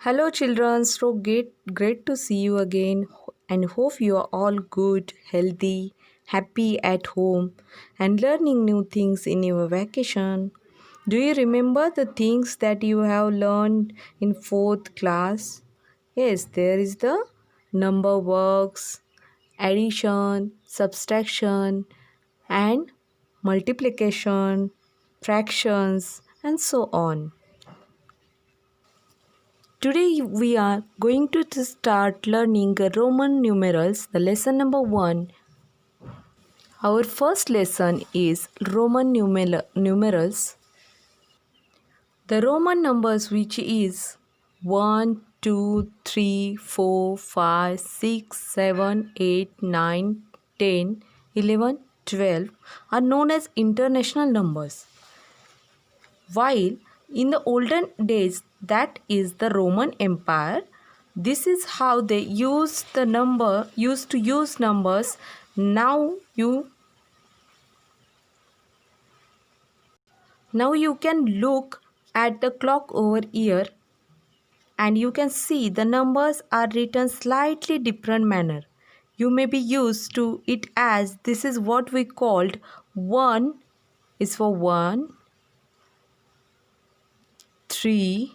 Hello, children. So great to see you again, and hope you are all good, healthy, happy at home, and learning new things in your vacation. Do you remember the things that you have learned in fourth class? Yes, there is the number works, addition, subtraction, and multiplication, fractions, and so on. Today we are going to start learning Roman numerals, the lesson number 1. Our first lesson is Roman numerals. The Roman numbers, which is 1, 2, 3, 4, 5, 6, 7, 8, 9, 10, 11, 12, are known as international numbers. While in the olden days, that is the Roman Empire, this is how they used to use numbers. Now you can look at the clock over here, and you can see the numbers are written slightly different manner. You may be used to it as this is what we called 1 is for 1, 3,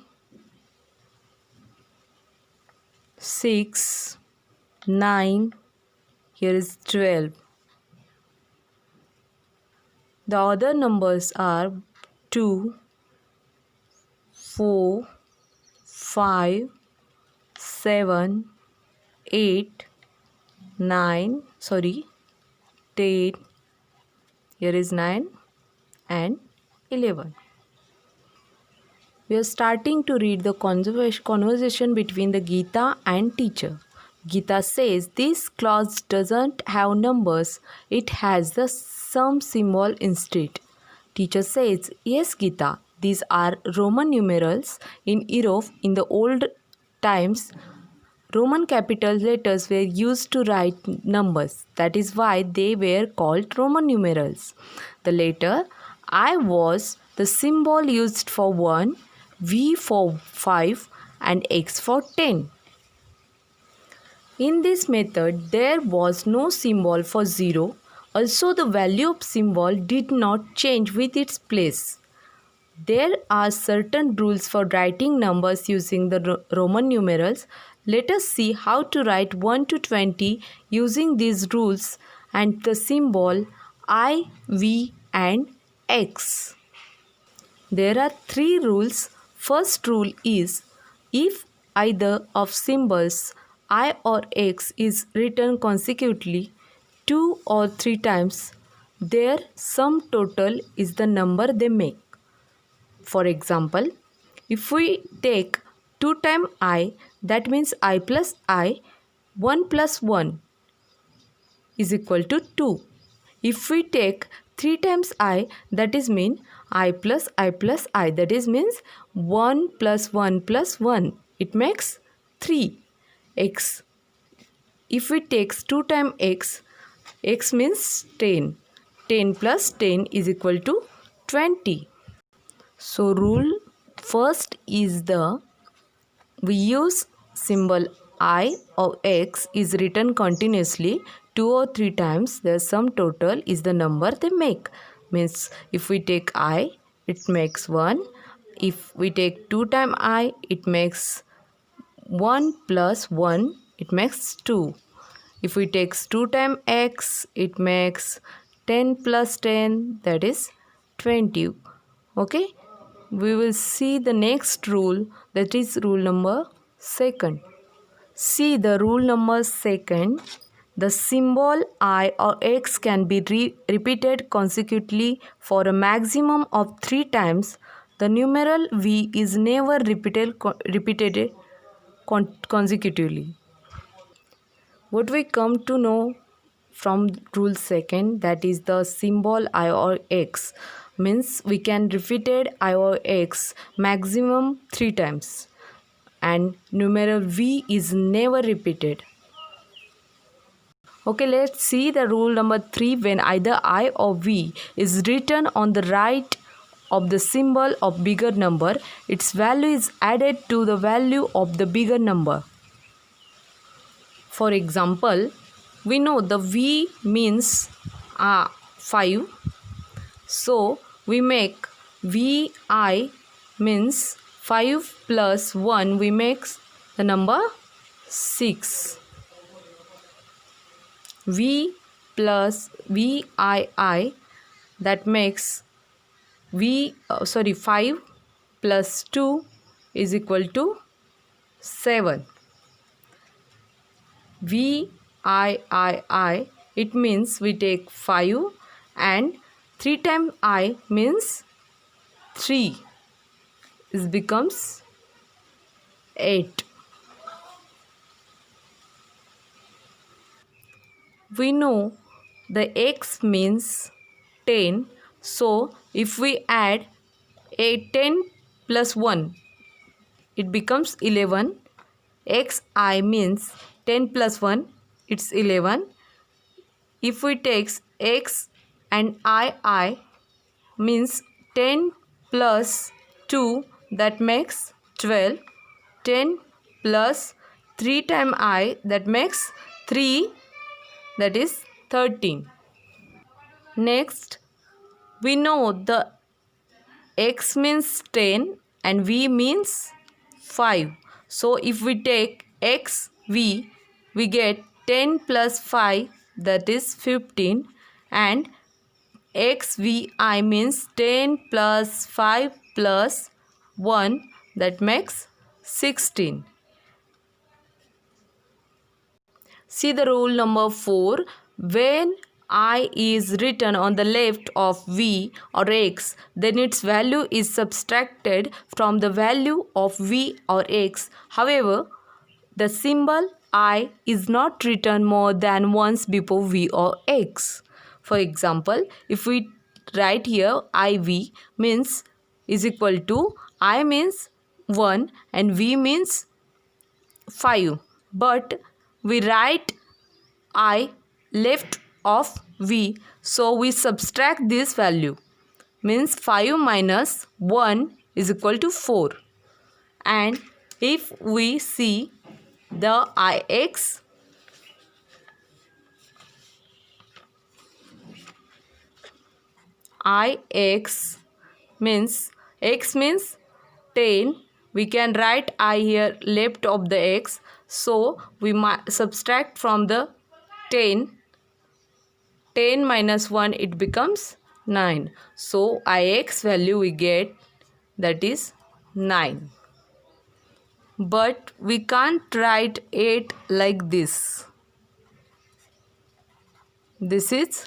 6, 9, here is 12. The other numbers are 2, 4, 5, 7, 8, 9, 10, here is 9 and 11. We are starting to read the conversation between the Gita and teacher. Gita says this clause doesn't have numbers, it has the sum symbol instead. Teacher says, yes Gita, these are Roman numerals. In Europe, in the old times, Roman capital letters were used to write numbers. That is why they were called Roman numerals. The letter I was the symbol used for 1, V for 5 and X for 10. In this method, there was no symbol for 0. Also, the value of symbol did not change with its place. There are certain rules for writing numbers using the Roman numerals. Let us see how to write 1 to 20 using these rules and the symbol I, V and X. There are 3 rules. First rule is if either of symbols I or X is written consecutively 2 or 3 times, their sum total is the number they make. For example, if we take 2 times I, that means I plus I, 1 plus 1 is equal to 2. If we take 3 times I, that is mean I plus I plus I, that is means 1 plus 1 plus 1, it makes 3. X, if we take 2 times X, X means 10. 10 plus 10 is equal to 20. So rule first is we use symbol I or X is written continuously 2 or 3 times, the sum total is the number they make. Means if we take I, it makes 1. If we take 2 times I, it makes 1 plus 1, it makes 2. If we take 2 times X, it makes 10 plus 10, that is 20. Okay, we will see the next rule, that is rule number 2. See the rule number 2. The symbol I or X can be repeated consecutively for a maximum of 3 times. The numeral V is never repeated consecutively. What we come to know from rule 2, that is the symbol I or X, means we can repeat I or X maximum 3 times and numeral V is never repeated. Okay, let's see the rule number 3. When either I or V is written on the right of the symbol of bigger number, its value is added to the value of the bigger number. For example, we know the V means 5. So we make Vi means 5 plus 1, we make the number 6. V plus Vii, that makes 5 plus 2 is equal to 7. Vii, it means we take 5 and 3 times I means 3. It becomes 8. We know the x means 10. So if we add 10 plus 1, it becomes 11. Xi means 10 plus 1, it's 11. If we take x and I means 10 plus 2, that makes 12. 10 plus 3 times I, that makes 3, that is 13. Next, we know the x means 10 and v means 5. So if we take xv, we get 10 plus 5, that is 15, and xvi means 10 plus 5 plus 1, that makes 16. See the rule number 4. When I is written on the left of v or x, then its value is subtracted from the value of v or x. However, the symbol I is not written more than once before v or x. For example, if we write here iv means is equal to, I means 1 and v means 5, but we write I left of v, so we subtract this value, means 5 minus 1 is equal to 4. And if we see the ix, means x means 10, we can write I here left of the x, so we subtract from the 10 minus 1, it becomes 9. So ix value we get, that is 9. But we can't write 8 like this. This is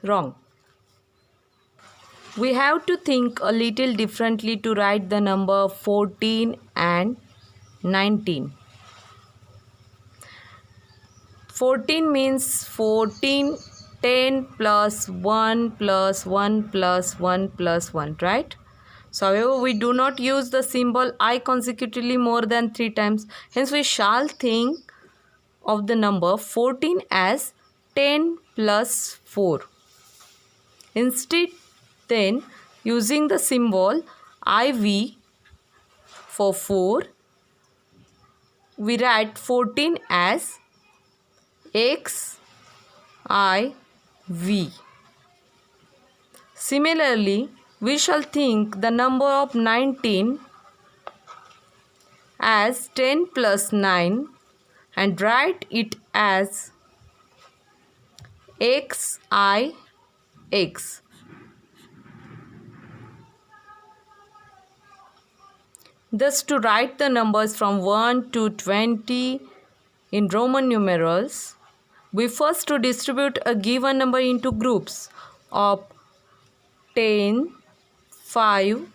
wrong. We have to think a little differently to write the number 14 and 19. 14 means 14, 10 plus 1 plus 1 plus 1 plus 1, right? So, however, we do not use the symbol I consecutively more than 3 times. Hence, we shall think of the number 14 as 10 plus 4. Instead, then, using the symbol IV for 4, we write 14 as XIV. Similarly, we shall think the number of 19 as 10 plus 9 and write it as XIX. Thus, to write the numbers from 1 to 20 in Roman numerals, we first to distribute a given number into groups of 10, 5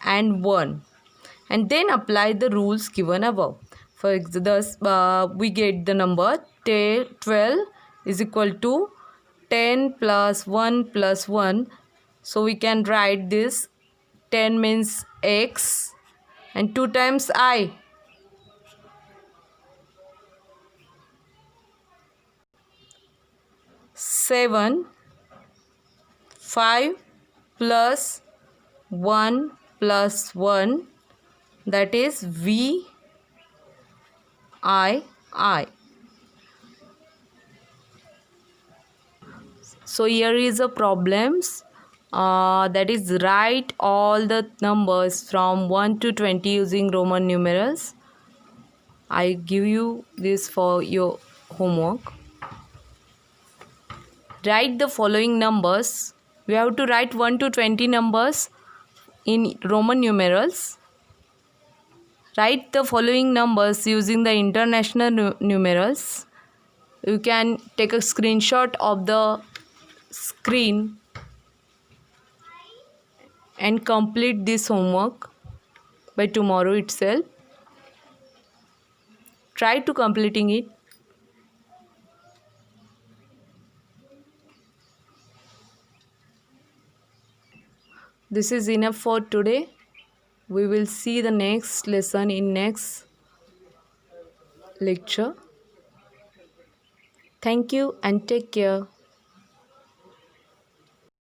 and 1, and then apply the rules given above. For example, we get the number 12 is equal to 10 plus 1 plus 1. So we can write this 10 means x and 2 times I. 7 5 plus 1 plus 1, that is VII. So here is a problems, that is write all the numbers from 1 to 20 using Roman numerals. I give you this for your homework. Write the following numbers. We have to write 1 to 20 numbers in Roman numerals. Write the following numbers using the international numerals. You can take a screenshot of the screen and complete this homework by tomorrow itself. Try to completing it. This is enough for today. We will see the next lesson in next lecture. Thank you and take care.